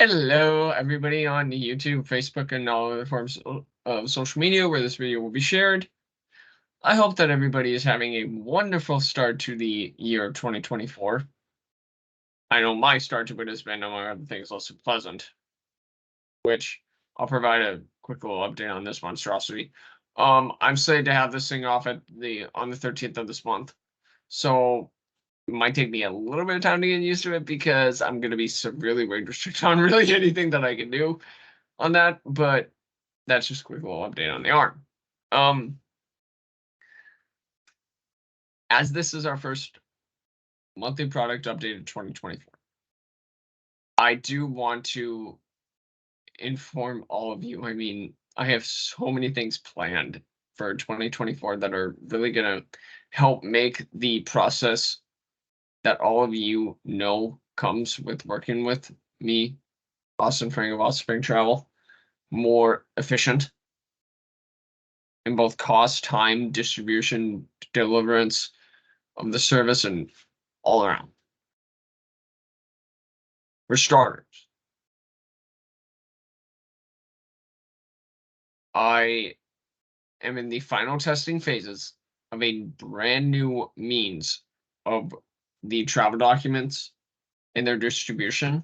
Hello, everybody on YouTube, Facebook, and all other forms of social media where this video will be shared. I hope that everybody is having a wonderful start to the year of 2024. I know my start to it has been, among other things, less pleasant, which I'll provide a quick little update on this monstrosity. I'm slated to have this thing off on the 13th of this month, so it might take me a little bit of time to get used to it because I'm going to be severely weight restricted on really anything that I can do on that, but that's just a quick little update on the arm. As this is our first monthly product update of 2024, I do want to inform all of you. I mean, I have so many things planned for 2024 that are really going to help make the process that all of you know comes with working with me, Austin Frank of Austin Frank Travel, more efficient in both cost, time, distribution, deliverance of the service, and all around. For starters, I am in the final testing phases of a brand new means of the travel documents and their distribution.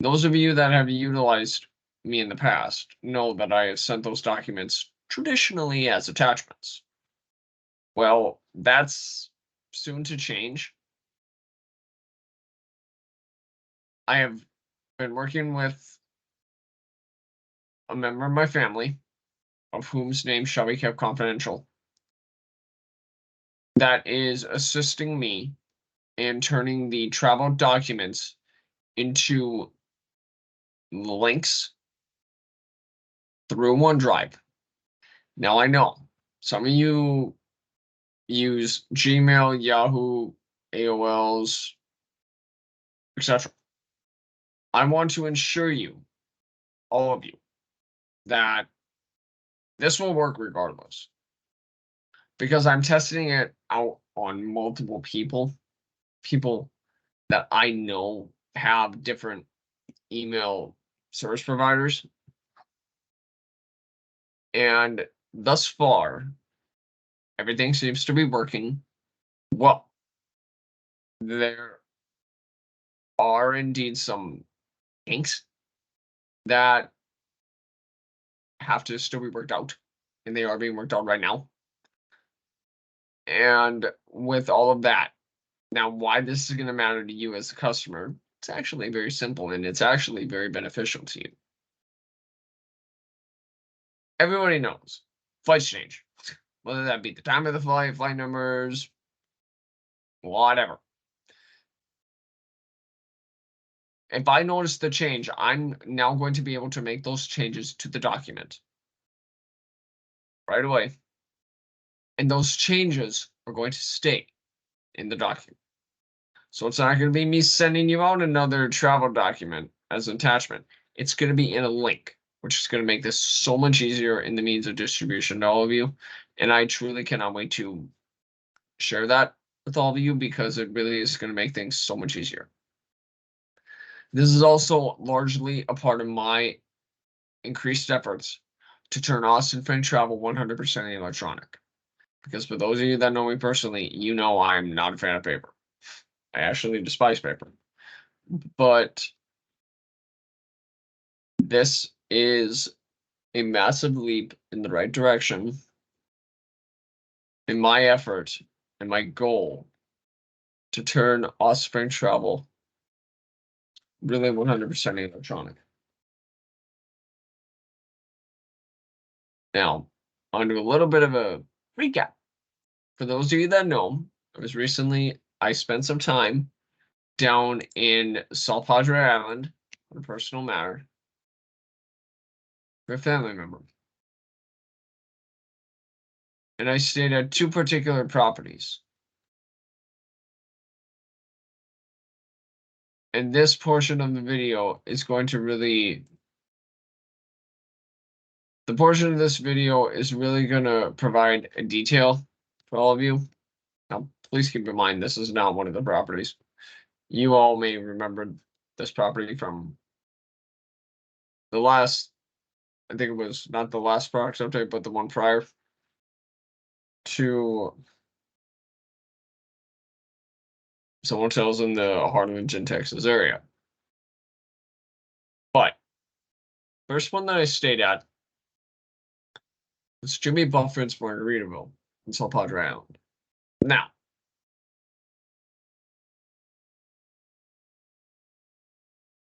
Those of you that have utilized me in the past know that I have sent those documents traditionally as attachments. Well, that's soon to change. I have been working with a member of my family, of whom's name shall be kept confidential, that is assisting me in turning the travel documents into links through OneDrive. Now, I know some of you use Gmail, Yahoo, AOLs, etc. I want to assure you, all of you, that this will work regardless, because I'm testing it out on multiple people that I know have different email service providers. And thus far, everything seems to be working well. There are indeed some kinks that have to still be worked out, and they are being worked out right now. And with all of that, now why this is going to matter to you as a customer, it's actually very simple, and it's actually very beneficial to you. Everybody knows flights change, whether that be the time of the flight, flight numbers, whatever. If I notice the change, I'm now going to be able to make those changes to the document right away. And those changes are going to stay in the document. So it's not going to be me sending you out another travel document as an attachment. It's going to be in a link, which is going to make this so much easier in the means of distribution to all of you. And I truly cannot wait to share that with all of you, because it really is going to make things so much easier. This is also largely a part of my increased efforts to turn Austin Frank Travel 100% electronic. Because for those of you that know me personally, you know I'm not a fan of paper. I actually despise paper. But this is a massive leap in the right direction in my effort and my goal to turn Austin Frank Travel really 100% electronic. Now, on to a little bit of a recap. For those of you that know, I spent some time down in South Padre Island on a personal matter for a family member. And I stayed at two particular properties. And this portion of the video is going to really, the portion of this video is really going to provide a detail for all of you. Now, please keep in mind, this is not one of the properties. You all may remember this property from the last, I think it was not the last product update, but the one prior to some hotels in the Harlingen, Texas area. But first one that I stayed at was Jimmy Buffett's Margaritaville in South Padre Island. Now,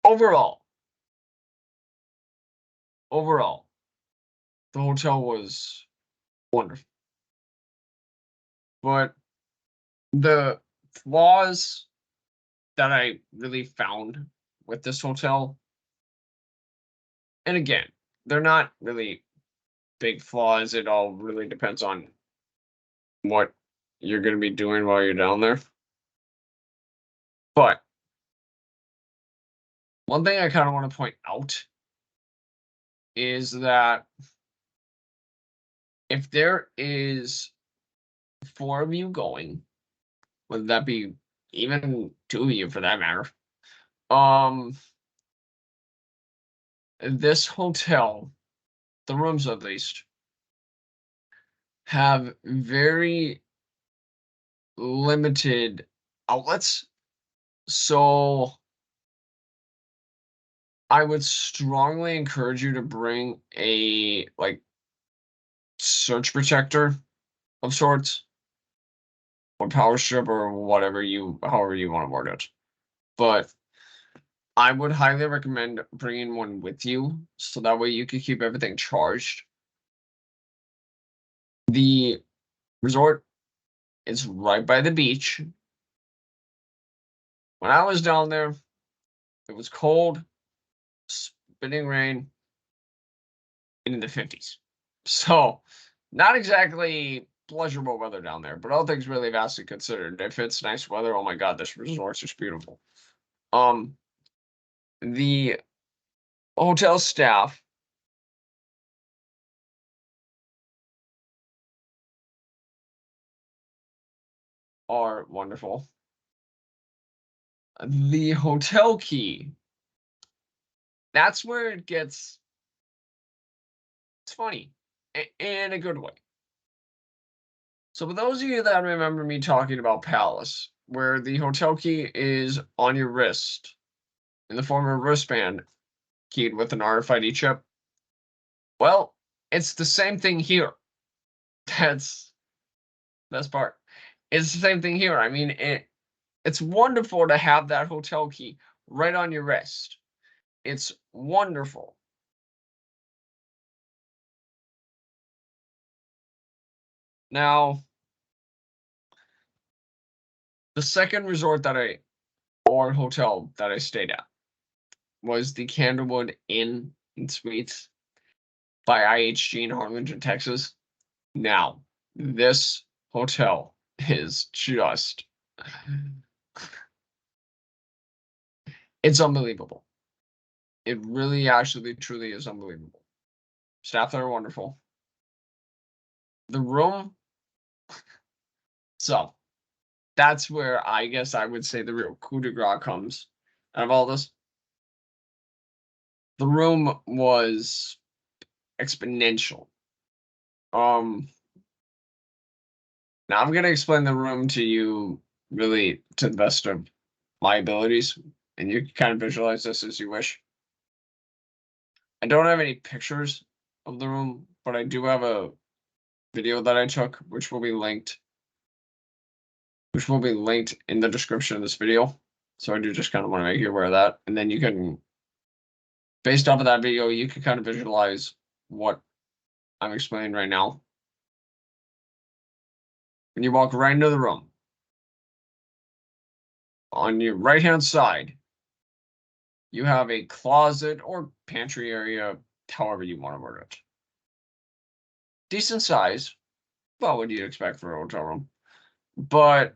overall, the hotel was wonderful. But the flaws that I really found with this hotel, and again, they're not really big flaws. It all really depends on what you're going to be doing while you're down there. But one thing I kind of want to point out is that if there is 4 of you going, whether that be even 2 of you for that matter, this hotel, the rooms at least, have very limited outlets. So I would strongly encourage you to bring a surge protector of sorts, or power strip, or however you want to word it. But I would highly recommend bringing one with you, so that way you can keep everything charged. The resort is right by the beach. When I was down there, it was cold, spitting rain, in the 50s. So, not exactly pleasurable weather down there, but all things really vastly considered. If it's nice weather, oh my god, this resort's just beautiful. The hotel staff are wonderful. The hotel key, that's where it gets, it's funny, in a good way. So for those of you that remember me talking about Palace, where the hotel key is on your wrist, in the form of a wristband, keyed with an RFID chip, well, it's the same thing here. That's the best part. It's the same thing here. I mean, it's wonderful to have that hotel key right on your wrist. It's wonderful. Now, the second resort or hotel that I stayed at was the Candlewood Inn and Suites by IHG in Harlingen, Texas. Now, this hotel is just, it's unbelievable. It really, actually, truly is unbelievable. Staff there are wonderful. The room, so that's where I guess I would say the real coup de grace comes out of all this. The room was exponential. Now I'm gonna explain the room to you really to the best of my abilities, and you can kind of visualize this as you wish. I don't have any pictures of the room, but I do have a video that I took, which will be linked in the description of this video. So I do just kind of want to make you aware of that. And then you can, based off of that video, you can kind of visualize what I'm explaining right now. When you walk right into the room, on your right-hand side, you have a closet or pantry area, however you want to word it. Decent size, about what you'd expect for a hotel room. But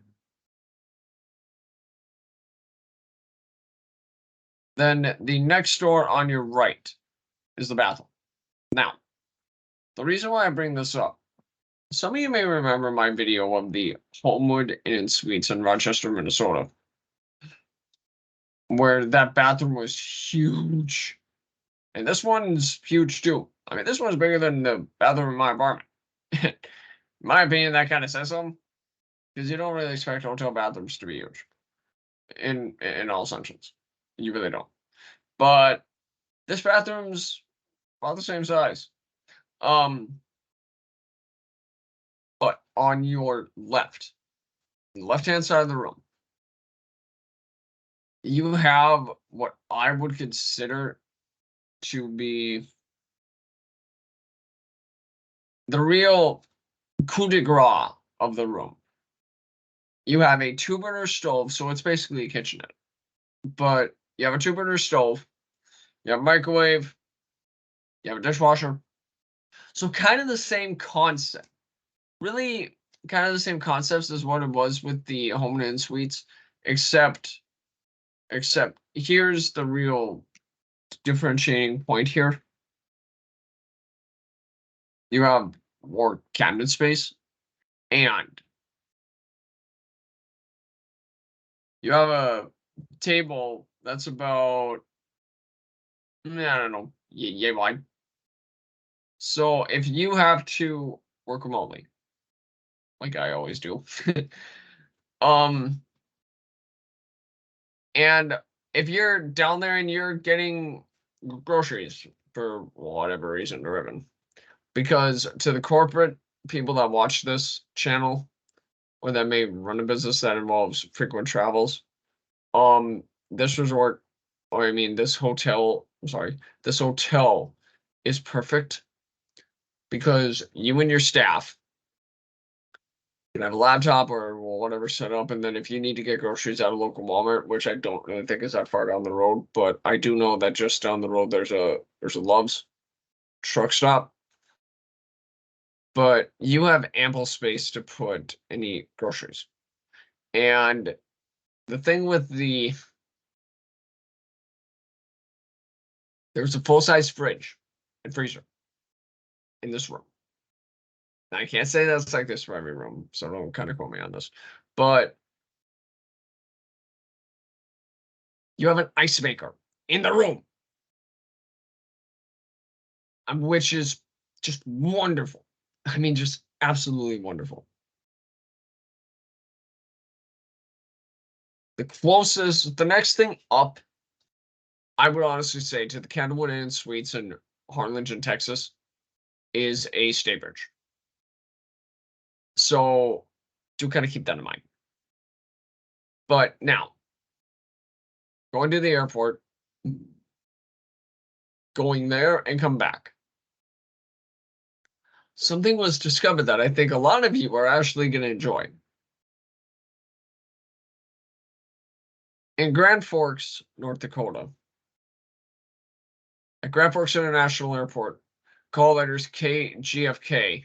then the next door on your right is the bathroom. Now, the reason why I bring this up, some of you may remember my video of the Homewood Inn and Suites in Rochester, Minnesota. where that bathroom was huge. And this one's huge too. I mean, this one's bigger than the bathroom in my apartment. In my opinion, that kind of says something, because you don't really expect hotel bathrooms to be huge in all assumptions. You really don't. But this bathroom's about the same size. But on your left-hand side of the room, you have what I would consider to be the real coup de grace of the room. You have a 2-burner stove, so it's basically a kitchenette. But you have a 2-burner stove, you have a microwave, you have a dishwasher. So kind of the same concept. Really kind of the same concepts as what it was with the home and suites, except here's the real differentiating point here. You have more cabinet space, and you have a table that's about, I don't know, yay wide. So if you have to work remotely, like I always do, and if you're down there and you're getting groceries for whatever reason driven, because to the corporate people that watch this channel or that may run a business that involves frequent travels, this resort, or I mean this hotel, this hotel is perfect because you and your staff can have a laptop or whatever set up, and then if you need to get groceries at a local Walmart, which I don't really think is that far down the road, but I do know that just down the road there's a Love's truck stop. But you have ample space to put any groceries. And the thing with there's a full-size fridge and freezer in this room. Now, I can't say that's like this for every room, so don't kind of quote me on this. But you have an ice maker in the room, which is just wonderful. I mean, just absolutely wonderful. The next thing up, I would honestly say, to the Candlewood Inn Suites in Harlingen, Texas, is a stay bridge. So do kind of keep that in mind. But now, going to the airport, going there and come back. Something was discovered that I think a lot of you are actually going to enjoy. In Grand Forks, North Dakota, at Grand Forks International Airport, call letters KGFK,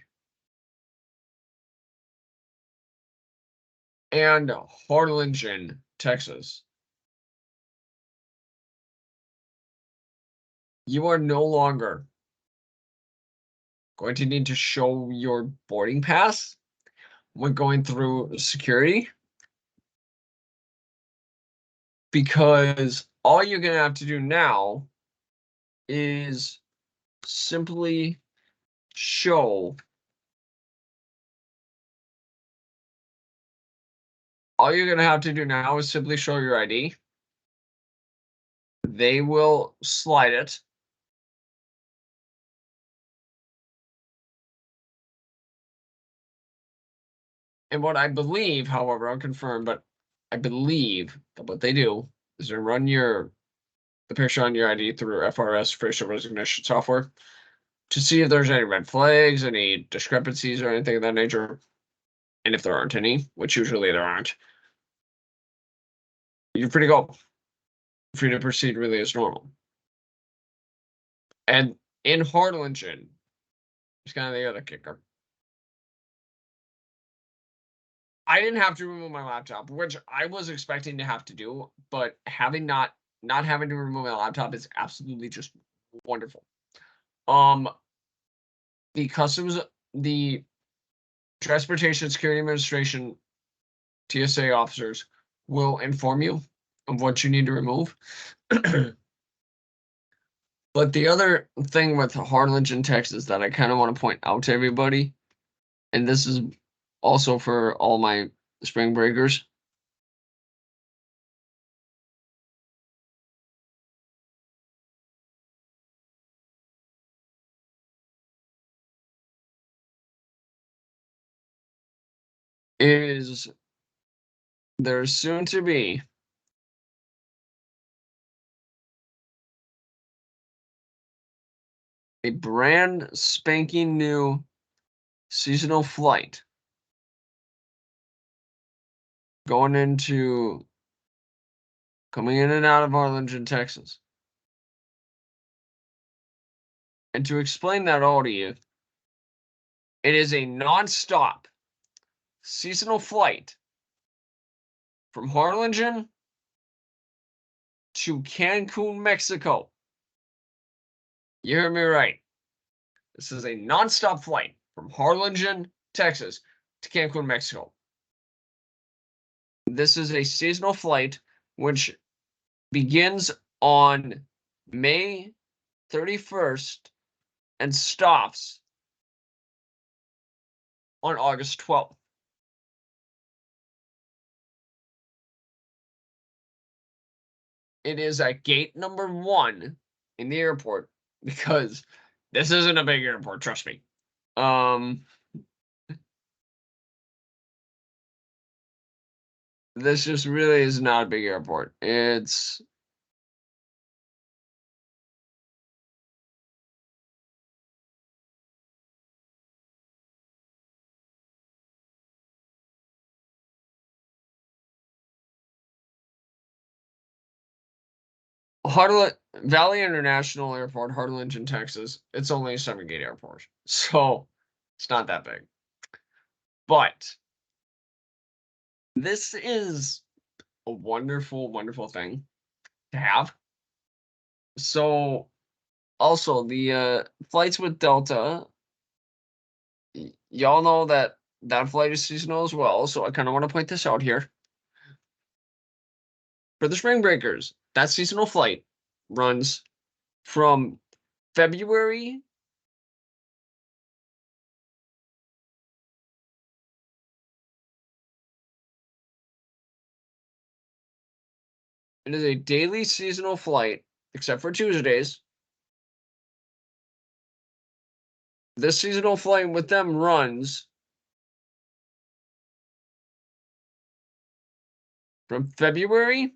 and Harlingen, Texas, you are no longer going to need to show your boarding pass when going through security, because all you're going to have to do now is simply show all you're going to have to do now is simply show your ID. They will slide it. And what I believe, however, I'll confirm, but I believe that what they do is they run the picture on your ID through FRS, facial recognition software, to see if there's any red flags, any discrepancies, or anything of that nature. And if there aren't any, which usually there aren't, you're free to go. Free to proceed really as normal. And in Harlingen, it's kind of the other kicker. I didn't have to remove my laptop, which I was expecting to have to do, but not having to remove my laptop is absolutely just wonderful. The Transportation Security Administration TSA officers will inform you of what you need to remove. But the other thing with Harlingen, Texas that I kind of want to point out to everybody, and this is also for all my spring breakers, is there's soon to be a brand spanking new seasonal flight coming in and out of Harlingen, Texas. And to explain that all to you, it is a non-stop seasonal flight from Harlingen to Cancun, Mexico. You heard me right. This is a non-stop flight from Harlingen, Texas to Cancun, Mexico. This is a seasonal flight which begins on May 31st and stops on August 12th. It is at gate number 1 in the airport because this isn't a big airport, trust me. This just really is not a big airport. It's Valley International Airport, Harlingen, Texas. It's only a 7-gate airport, so it's not that big. But this is a wonderful, wonderful thing to have. So, also the flights with Delta, y'all know that that flight is seasonal as well. So I kind of want to point this out here for the spring breakers. That seasonal flight runs from February It is a daily seasonal flight, except for Tuesdays. This seasonal flight with them runs from February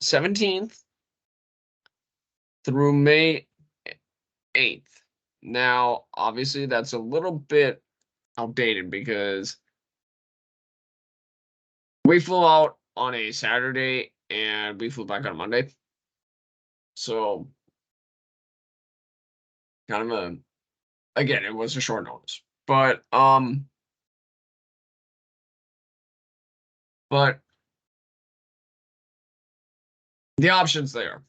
17th through May 8th. Now, obviously, that's a little bit outdated because we flew out on a Saturday and we flew back on Monday. So, kind of again, it was a short notice. But the option's there.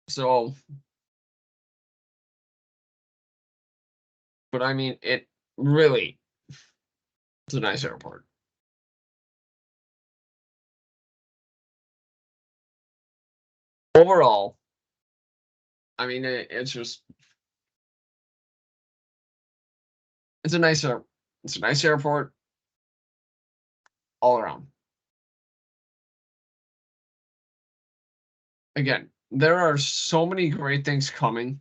So, but I mean, it really, it's a nice airport. Overall, I mean, it's a nice airport all around. Again, there are so many great things coming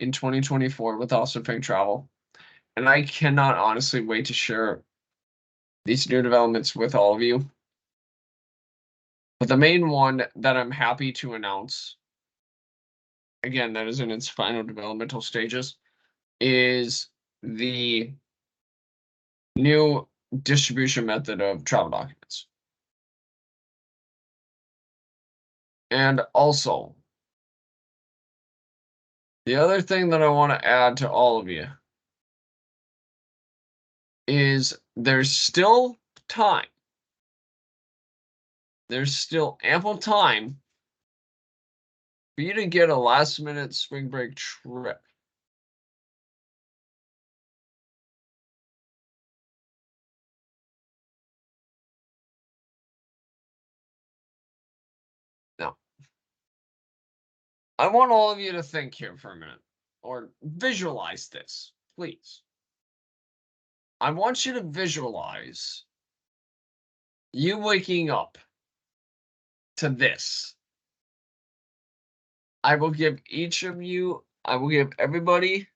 in 2024 with Austin Fink Travel, and I cannot honestly wait to share these new developments with all of you. But the main one that I'm happy to announce, again, that is in its final developmental stages, is the new distribution method of travel documents. And also, the other thing that I want to add to all of you is there's still time. There's still ample time for you to get a last-minute spring break trip. I want all of you to think here for a minute or visualize this, please. I want you to visualize you waking up to this. I will give everybody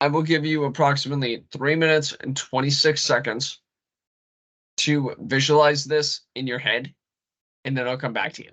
I will give you approximately 3 minutes and 26 seconds to visualize this in your head, and then I'll come back to you.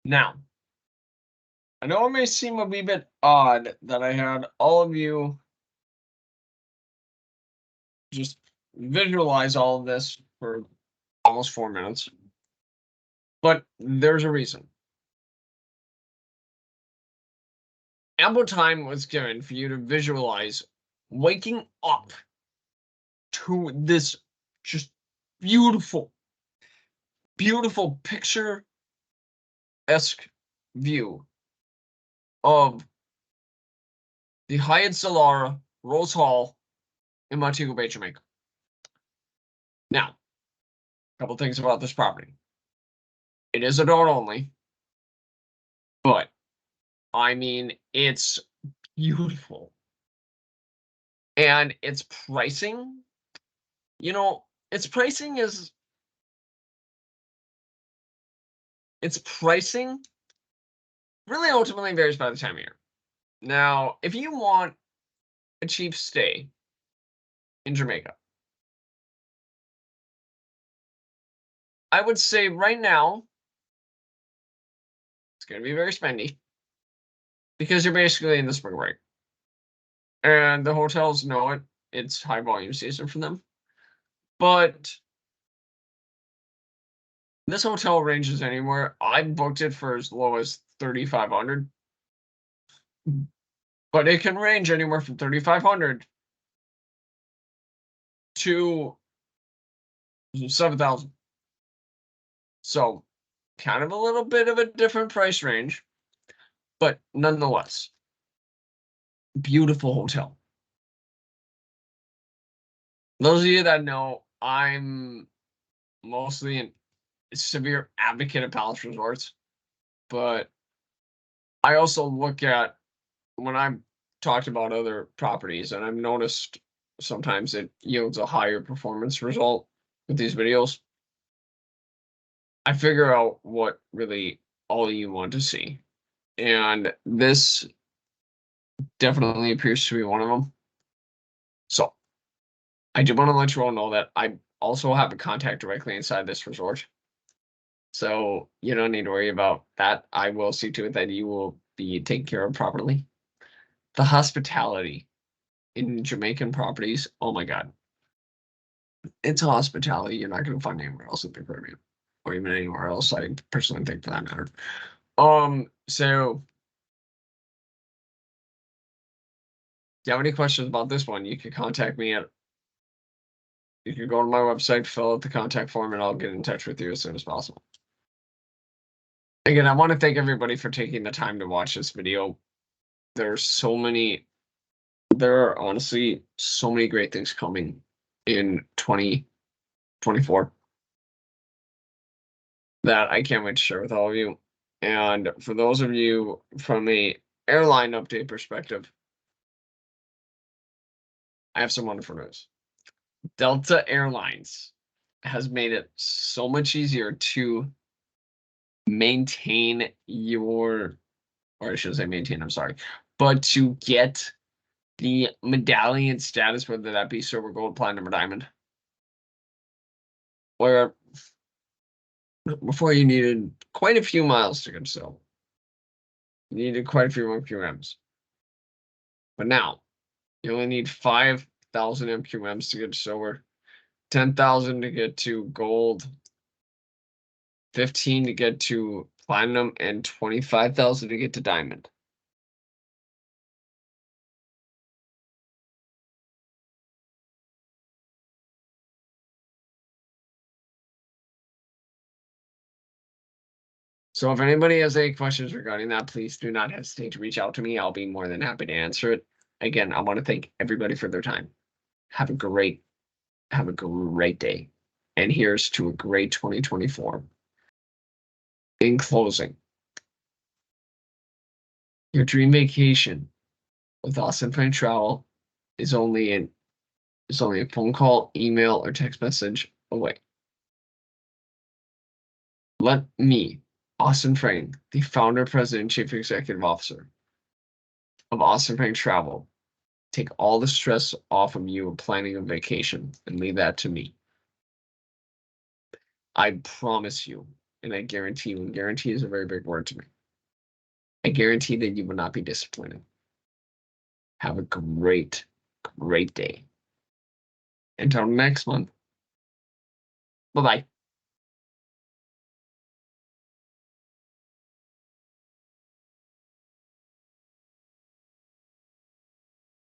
Now, I know it may seem a wee bit odd that I had all of you just visualize all of this for almost 4 minutes, but there's a reason. Ample time was given for you to visualize waking up to this just beautiful, beautiful picture-esque view of the Hyatt Zilara Rose Hall in Montego Bay, Jamaica. Now, a couple things about this property. It is adult only, but I mean, it's beautiful. And its pricing, its pricing is its pricing really ultimately varies by the time of year. Now, if you want a cheap stay in Jamaica, I would say right now it's going to be very spendy because you're basically in the spring break. And the hotels know it. It's high volume season for them. But this hotel ranges anywhere. I booked it for as low as 3,500. But it can range anywhere from 3,500 to 7,000. So kind of a little bit of a different price range, but nonetheless, beautiful hotel. Those of you that know, I'm mostly a severe advocate of Palace Resorts, but I also look at when I've talked about other properties, and I've noticed sometimes it yields a higher performance result with these videos. I figure out what really all you want to see. And this definitely appears to be one of them. So I do want to let you all know that I also have a contact directly inside this resort. So you don't need to worry about that. I will see to it that you will be taken care of properly. The hospitality in Jamaican properties, oh my God. It's hospitality you're not going to find anywhere else in the Caribbean. Or even anywhere else, I personally think, for that matter. So if you have any questions about this one, you can contact me at, you can go to my website, fill out the contact form, and I'll get in touch with you as soon as possible. Again, I want to thank everybody for taking the time to watch this video. There are honestly so many great things coming in 2024 that I can't wait to share with all of you. And for those of you from a airline update perspective, I have some wonderful news. Delta Airlines has made it so much easier to maintain your, or I should say maintain, I'm sorry, but to get the medallion status, whether that be silver, gold, platinum, or diamond. Where before you needed quite a few miles to get silver. You needed quite a few MQMs. But now you only need 5,000 MQMs to get silver, 10,000 to get to gold, 15 to get to platinum, and 25,000 to get to diamond. So if anybody has any questions regarding that, please do not hesitate to reach out to me. I'll be more than happy to answer it. Again, I want to thank everybody for their time. Have a great day. And here's to a great 2024. In closing, your dream vacation with Austin Frank Travel is only a phone call, email, or text message away. Let me, Austin Frank, the founder, president, chief executive officer of Austin Frank Travel, take all the stress off of you of planning a vacation and leave that to me. I promise you, and I guarantee you, and guarantee is a very big word to me. I guarantee that you will not be disappointed. Have a great day. Until next month. Bye-bye.